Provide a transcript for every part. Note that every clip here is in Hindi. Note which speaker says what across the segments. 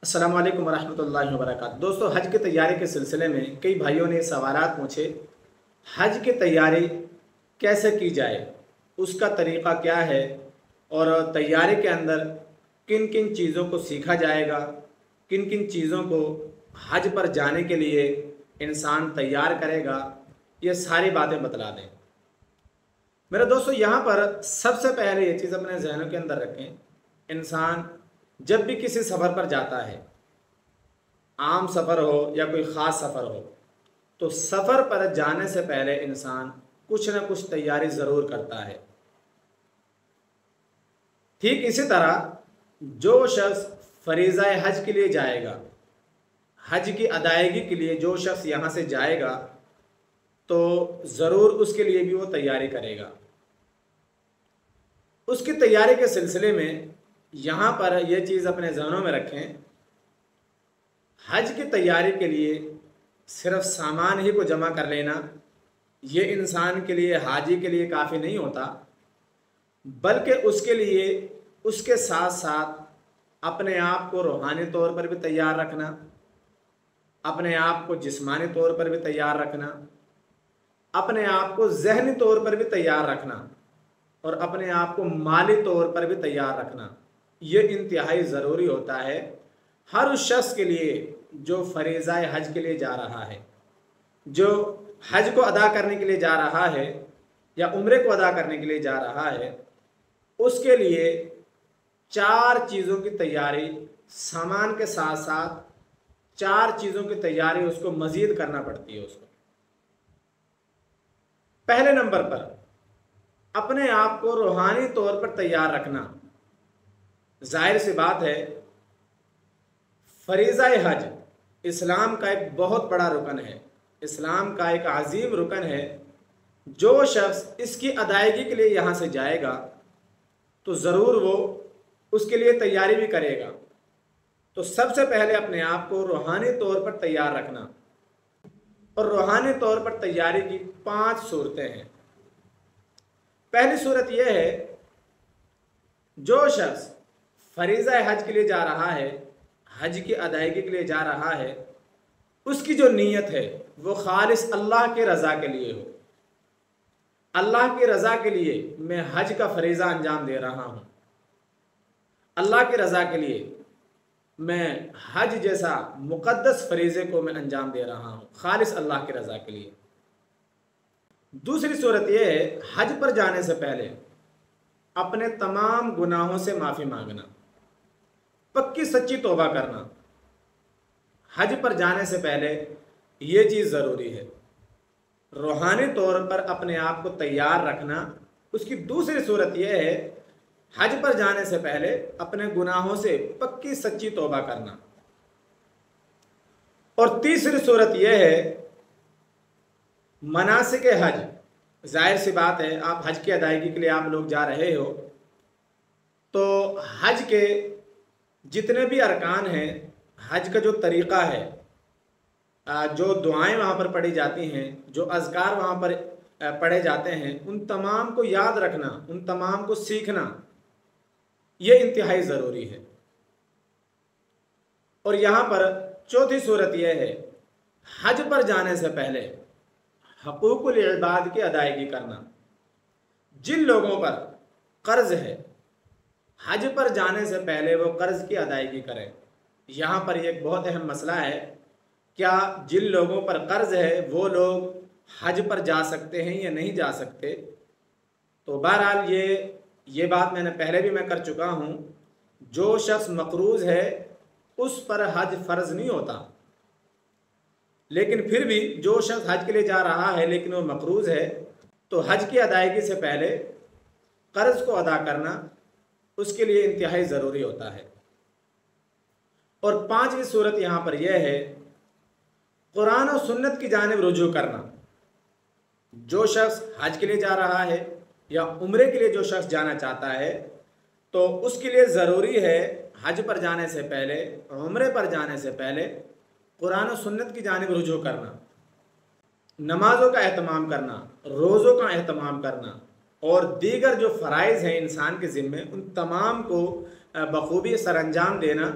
Speaker 1: अस्सलाम वालेकुम वरहमतुल्लाहि वबरकातुहू। दोस्तों, हज की तैयारी के सिलसिले में कई भाइयों ने सवालात पूछे। हज की तैयारी कैसे की जाए, उसका तरीक़ा क्या है और तैयारी के अंदर किन किन चीज़ों को सीखा जाएगा, किन किन चीज़ों को हज पर जाने के लिए इंसान तैयार करेगा, ये सारी बातें बतला दें। मेरे दोस्तों, यहाँ पर सबसे पहले ये चीज़ अपने जहनों के अंदर रखें। इंसान जब भी किसी सफ़र पर जाता है, आम सफ़र हो या कोई ख़ास सफ़र हो, तो सफ़र पर जाने से पहले इंसान कुछ न कुछ तैयारी ज़रूर करता है। ठीक इसी तरह जो शख्स फ़रीज़ा हज के लिए जाएगा, हज की अदायगी के लिए जो शख्स यहाँ से जाएगा, तो ज़रूर उसके लिए भी वो तैयारी करेगा। उसकी तैयारी के सिलसिले में यहाँ पर यह चीज़ अपने ज़हनों में रखें। हज की तैयारी के लिए सिर्फ सामान ही को जमा कर लेना ये इंसान के लिए, हाजी के लिए काफ़ी नहीं होता, बल्कि उसके लिए उसके साथ साथ अपने आप को रूहानी तौर पर भी तैयार रखना, अपने आप को जिस्मानी तौर पर भी तैयार रखना, अपने आप को ज़हनी तौर पर भी तैयार रखना और अपने आप को माली तौर पर भी तैयार रखना, ये इंतहाई ज़रूरी होता है हर उस शख्स के लिए जो फ़रीज़ा हज के लिए जा रहा है, जो हज को अदा करने के लिए जा रहा है या उम्रे को अदा करने के लिए जा रहा है। उसके लिए 4 चीज़ों की तैयारी, सामान के साथ साथ 4 चीज़ों की तैयारी उसको मज़ीद करना पड़ती है। उसको पहले नंबर पर अपने आप को रूहानी तौर पर तैयार रखना। जाहिर सी बात है, फ़रीज़ा हज इस्लाम का एक बहुत बड़ा रुकन है, इस्लाम का एक अजीम रुकन है। जो शख्स इसकी अदायगी के लिए यहाँ से जाएगा तो ज़रूर वो उसके लिए तैयारी भी करेगा। तो सबसे पहले अपने आप को रूहानी तौर पर तैयार रखना, और रूहानी तौर पर तैयारी की 5 सूरतें हैं। पहली सूरत यह है, जो शख्स फ़रीज़ा हज के लिए जा रहा है, हज की अदायगी के लिए जा रहा है, उसकी जो नीयत है वो खालिस अल्लाह के रज़ा के लिए हो। अल्लाह की रज़ा के लिए मैं हज का फ़रीज़ा अंजाम दे रहा हूँ, अल्लाह की रज़ा के लिए मैं हज जैसा मुक़द्दस फ़रीज़े को मैं अंजाम दे रहा हूँ, खालिस अल्लाह की रज़ा के लिए। दूसरी सूरत यह है, हज पर जाने से पहले अपने तमाम गुनाहों से माफ़ी मांगना, पक्की सच्ची तौबा करना। हज पर जाने से पहले ये चीज़ ज़रूरी है, रूहानी तौर पर अपने आप को तैयार रखना। उसकी दूसरी सूरत यह है, हज पर जाने से पहले अपने गुनाहों से पक्की सच्ची तौबा करना। और तीसरी सूरत यह है, मनासिक हज। जाहिर सी बात है, आप हज की अदायगी के लिए आप लोग जा रहे हो, तो हज के जितने भी अरकान हैं, हज का जो तरीक़ा है, जो दुआएं वहाँ पर पढ़ी जाती हैं, जो अज़कार वहाँ पर पढ़े जाते हैं, उन तमाम को याद रखना, उन तमाम को सीखना, ये इंतहाई ज़रूरी है। और यहाँ पर चौथी सूरत यह है, हज पर जाने से पहले हकूक़ुल इबाद की अदायगी करना। जिन लोगों पर कर्ज़ है, हज पर जाने से पहले वो कर्ज़ की अदायगी करें। यहाँ पर एक बहुत अहम मसला है, क्या जिन लोगों पर कर्ज़ है वो लोग हज पर जा सकते हैं या नहीं जा सकते। तो बहरहाल ये बात मैंने पहले भी मैं कर चुका हूँ। जो शख्स मक़रूज़ है उस पर हज फ़र्ज़ नहीं होता, लेकिन फिर भी जो शख्स हज के लिए जा रहा है लेकिन वो मक़रूज़ है, तो हज की अदायगी से पहले कर्ज़ को अदा करना उसके लिए इंतहाई ज़रूरी होता है। और 5वीं सूरत यहाँ पर यह है, कुरान और सुन्नत की जानिब रुजू करना। जो शख्स हज के लिए जा रहा है या उम्रे के लिए जो शख्स जाना चाहता है, तो उसके लिए ज़रूरी है हज पर जाने से पहले, उम्रे पर जाने से पहले कुरान और सुन्नत की जानिब रुजू करना, नमाज़ों का एहतमाम करना, रोज़ों का एहतमाम करना, और दीगर जो फ़राइज़ हैं इंसान के ज़िम्मे, उन तमाम को बखूबी सरअंजाम देना।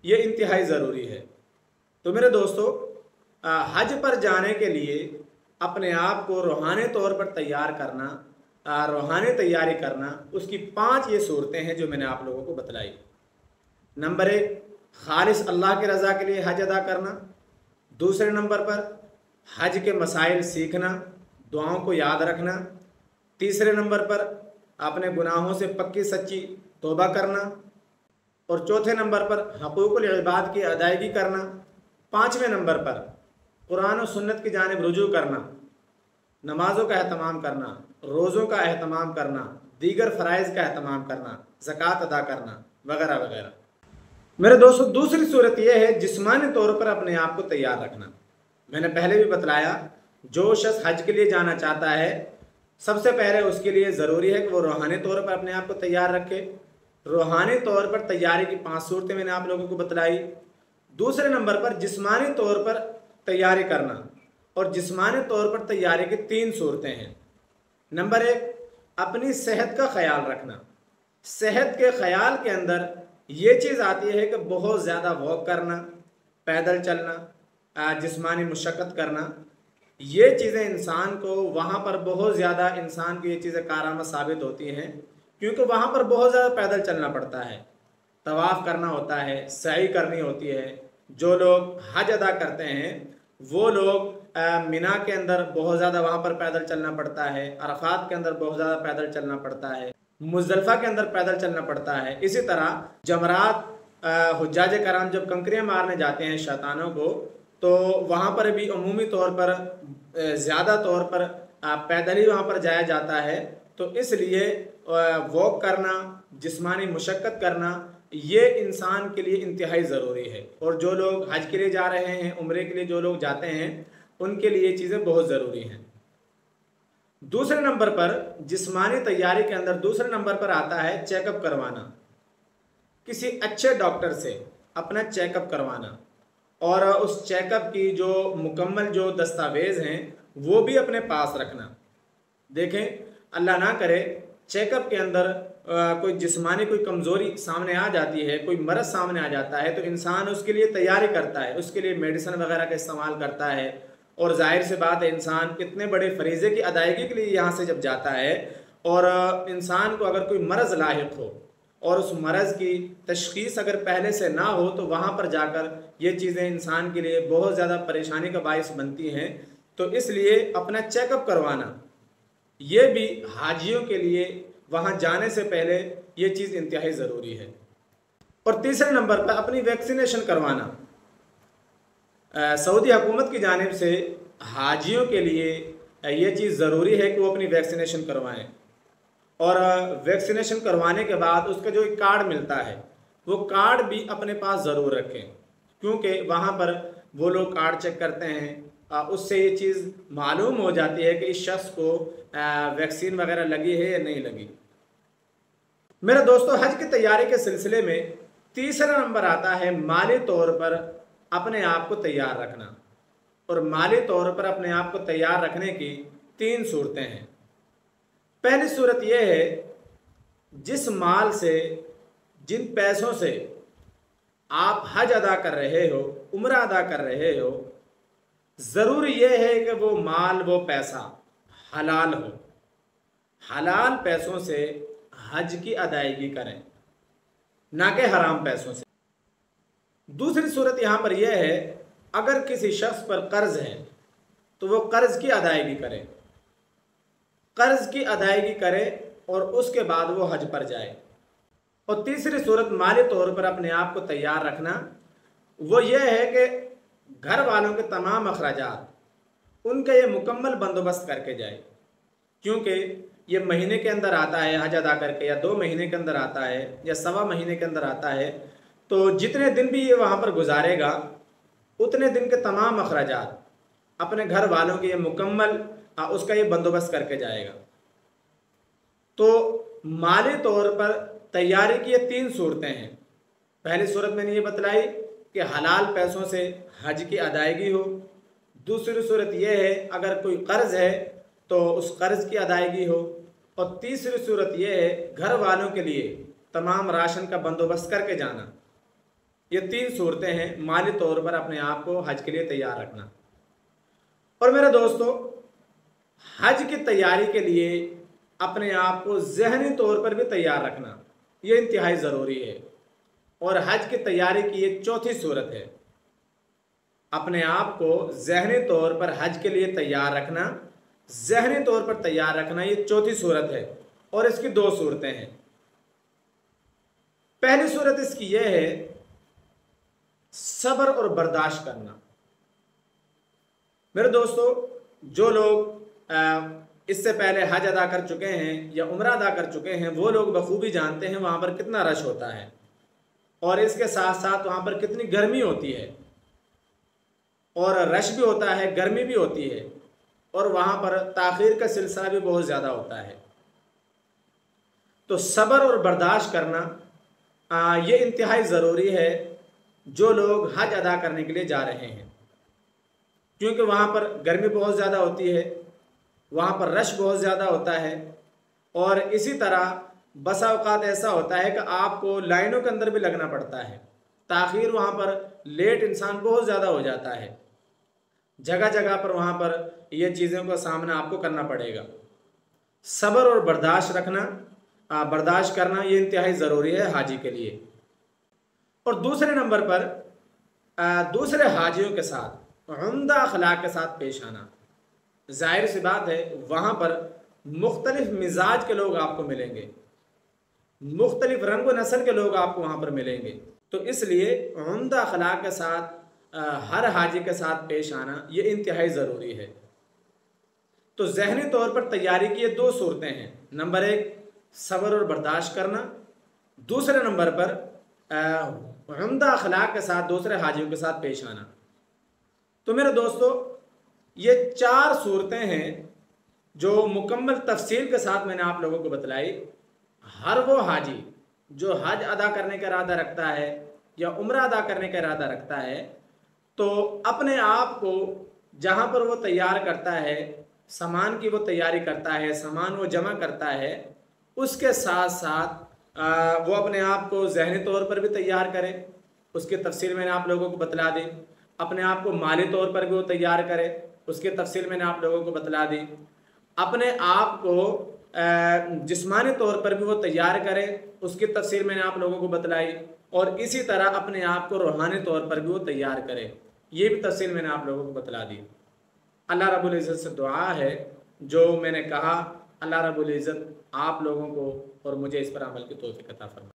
Speaker 1: ये इंतहाई ज़रूरी है। तो मेरे दोस्तों, हज पर जाने के लिए अपने आप को रूहानी तौर पर तैयार करना, रूहानी तैयारी करना, उसकी 5 ये सूरतें हैं जो मैंने आप लोगों को बतलाई। नंबर 1, खालिस अल्लाह की रज़ा के लिए हज अदा करना। दूसरे नंबर पर हज के मसाइल सीखना, दुआओं को याद रखना। तीसरे नंबर पर अपने गुनाहों से पक्की सच्ची तौबा करना। और चौथे नंबर पर हकूक़ुल इबाद की अदायगी करना। 5वें नंबर पर कुरान और सुन्नत की जानिब रुजू करना, नमाज़ों का एहतमाम करना, रोज़ों का एहतमाम करना, दीगर फ़राइज़ का एहतमाम करना, ज़कात अदा करना, वगैरह वगैरह। मेरे दोस्तों, दूसरी सूरत यह है जिस्मानी तौर पर अपने आप को तैयार रखना। मैंने पहले भी बतलाया, जो शख्स हज के लिए जाना चाहता है, सबसे पहले उसके लिए ज़रूरी है कि वो रूहानी तौर पर अपने आप को तैयार रखे। रूहानी तौर पर तैयारी की 5 सूरतें मैंने आप लोगों को बतलाई। दूसरे नंबर पर जिस्मानी तौर पर तैयारी करना, और जिस्मानी तौर पर तैयारी की 3 सूरतें हैं। नंबर 1, अपनी सेहत का ख्याल रखना। सेहत के ख्याल के अंदर ये चीज़ आती है कि बहुत ज़्यादा वॉक करना, पैदल चलना, जिस्मानी मुशक्क़त करना, ये चीज़ें इंसान को वहाँ पर बहुत ज़्यादा, इंसान की ये चीज़ें कारआमद साबित होती हैं, क्योंकि वहाँ पर बहुत ज़्यादा पैदल चलना पड़ता है, तवाफ़ करना होता है, सई करनी होती है। जो लोग हज अदा करते हैं वो लोग मिना के अंदर बहुत ज़्यादा वहाँ पर पैदल चलना पड़ता है, अरफात के अंदर बहुत ज़्यादा पैदल चलना पड़ता है, मुज़दलिफ़ा के अंदर पैदल चलना पड़ता है। इसी तरह जमरात, हुज्जाज कराम जब कंकरियाँ मारने जाते हैं शैतानों को, तो वहाँ पर भी अमूमी तौर पर ज़्यादा तौर पर पैदल ही वहाँ पर जाया जाता है। तो इसलिए वॉक करना, जिस्मानी मुशक्क़त करना, ये इंसान के लिए इंतहाई ज़रूरी है। और जो लोग हज के लिए जा रहे हैं, उम्रे के लिए जो लोग जाते हैं, उनके लिए ये चीज़ें बहुत ज़रूरी हैं। दूसरे नंबर पर जिस्मानी तैयारी के अंदर दूसरे नंबर पर आता है चेकअप करवाना। किसी अच्छे डॉक्टर से अपना चेकअप करवाना, और उस चेकअप की जो मुकम्मल जो दस्तावेज़ हैं वो भी अपने पास रखना। देखें, अल्लाह ना करे चेकअप के अंदर कोई जिस्मानी कोई कमज़ोरी सामने आ जाती है, कोई मरज़ सामने आ जाता है, तो इंसान उसके लिए तैयारी करता है, उसके लिए मेडिसिन वगैरह का इस्तेमाल करता है। और जाहिर सी बात है, इंसान इतने बड़े फरीज़े की अदायगी के लिए यहाँ से जब जाता है, और इंसान को अगर कोई मरज़ लाहिक हो और उस मरज़ की तशख़ीस अगर पहले से ना हो, तो वहाँ पर जाकर ये चीज़ें इंसान के लिए बहुत ज़्यादा परेशानी का बाइस बनती हैं। तो इसलिए अपना चेकअप करवाना, ये भी हाजियों के लिए वहाँ जाने से पहले ये चीज़ इंतहाई ज़रूरी है। और तीसरे नंबर पर अपनी वैक्सीनेशन करवाना। सऊदी हुकूमत की जानिब से हाजियों के लिए ये चीज़ ज़रूरी है कि वो अपनी वैक्सीनेशन करवाएं, और वैक्सीनेशन करवाने के बाद उसका जो एक कार्ड मिलता है, वो कार्ड भी अपने पास ज़रूर रखें, क्योंकि वहाँ पर वो लोग कार्ड चेक करते हैं, उससे ये चीज़ मालूम हो जाती है कि इस शख्स को वैक्सीन वगैरह लगी है या नहीं लगी। मेरे दोस्तों, हज की तैयारी के सिलसिले में तीसरा नंबर आता है माली तौर पर अपने आप को तैयार रखना। और माली तौर पर अपने आप को तैयार रखने की 3 सूरतें हैं। पहली सूरत यह है, जिस माल से, जिन पैसों से आप हज अदा कर रहे हो, उम्रा अदा कर रहे हो, ज़रूरी यह है कि वो माल, वो पैसा हलाल हो। हलाल पैसों से हज की अदायगी करें, ना कि हराम पैसों से। दूसरी सूरत यहाँ पर यह है, अगर किसी शख्स पर कर्ज है तो वो कर्ज की अदायगी करे, कर्ज की अदायगी करे और उसके बाद वो हज पर जाए। और तीसरी सूरत माली तौर पर अपने आप को तैयार रखना, वो ये है कि घर वालों के तमाम अखराजात उनका ये मुकम्मल बंदोबस्त करके जाए, क्योंकि ये महीने के अंदर आता है हज अदा करके, या 2 महीने के अंदर आता है, या 1.25 महीने के अंदर आता है। तो जितने दिन भी ये वहाँ पर गुजारेगा, उतने दिन के तमाम अखराजात अपने घर वालों के ये मुकम्मल उसका ये बंदोबस्त करके जाएगा। तो माली तौर पर तैयारी की ये 3 सूरतें हैं। पहली सूरत मैंने ये बतलाई कि हलाल पैसों से हज की अदायगी हो। दूसरी सूरत यह है, अगर कोई कर्ज है तो उस कर्ज की अदायगी हो। और तीसरी सूरत यह है, घर वालों के लिए तमाम राशन का बंदोबस्त करके जाना। ये 3 सूरतें हैं माली तौर पर अपने आप को हज के लिए तैयार रखना। और मेरे दोस्तों, हज की तैयारी के लिए अपने आप को ज़हनी तौर पर भी तैयार रखना ये इंतहाई ज़रूरी है। और हज की तैयारी की ये चौथी सूरत है। अपने आप को ज़हनी तौर पर हज के लिए तैयार रखना, ज़हनी तौर पर तैयार रखना ये चौथी सूरत है। और इसकी 2 सूरतें हैं। पहली सूरत इसकी यह है सब्र और बर्दाश्त करना। मेरे दोस्तों, जो लोग इससे पहले हज अदा कर चुके हैं या उम्रा अदा कर चुके हैं, वो लोग बखूबी जानते हैं वहाँ पर कितना रश होता है और इसके साथ साथ वहाँ पर कितनी गर्मी होती है। और रश भी होता है, गर्मी भी होती है और वहाँ पर ताख़ीर का सिलसिला भी बहुत ज़्यादा होता है। तो सब्र और बर्दाश्त करना ये इंतहाई ज़रूरी है जो लोग हज अदा करने के लिए जा रहे हैं, क्योंकि वहाँ पर गर्मी बहुत ज़्यादा होती है, वहाँ पर रश बहुत ज़्यादा होता है। और इसी तरह बसा औक़ात ऐसा होता है कि आपको लाइनों के अंदर भी लगना पड़ता है। ताख़ीर वहाँ पर लेट इंसान बहुत ज़्यादा हो जाता है। जगह जगह पर वहाँ पर ये चीज़ों का सामना आपको करना पड़ेगा। सब्र और बर्दाश्त रखना, बर्दाश्त करना ये इंतहाई ज़रूरी है हाजी के लिए। और दूसरे नंबर पर दूसरे हाजियों के साथ उम्दा अखलाक के साथ पेश आना। ज़ाहिर सी बात है वहाँ पर मुख्तलिफ़ मिजाज के लोग आपको मिलेंगे, मुख्तलिफ़ रंग व नस्ल के लोग आपको वहाँ पर मिलेंगे। तो इसलिए उम्दा अखलाक के साथ हर हाजी के साथ पेश आना ये इंतहाई ज़रूरी है। तो ज़हनी तौर पर तैयारी की ये 2 सूरतें हैं। नंबर 1 सब्र और बर्दाश्त करना, दूसरे नंबर पर उम्दा अखलाक के साथ दूसरे हाजियों के साथ पेश आना। तो मेरे दोस्तों, ये 4 सूरतें हैं जो मुकम्मल तफसील के साथ मैंने आप लोगों को बतलाई। हर वो हाजी जो हज अदा करने का इरादा रखता है या उम्रा अदा करने का इरादा रखता है, तो अपने आप को जहाँ पर वो तैयार करता है, सामान की वो तैयारी करता है, सामान वो जमा करता है, उसके साथ साथ वो अपने आप को ज़हनी तौर पर भी तैयार करे। उसकी तफसील मैंने आप लोगों को बतला दी। अपने आप को माली तौर पर भी वो तैयार करे, उसकी तफसील मैंने आप लोगों को बतला दी। अपने आप को जिस्मानी तौर पर भी वो तैयार करे, उसकी तफसील मैंने आप लोगों को बतलाई। और इसी तरह अपने आप को रूहानी तौर पर भी वो तैयार करे, ये भी तफसील मैंने आप लोगों को बतला दी। अल्लाह रब्बुल इज़्ज़त से दुआ है जो मैंने कहा, अल्लाह रब्बुल इज़्ज़त आप लोगों को और मुझे इस पर अमल की तौफीक अता फरमाए।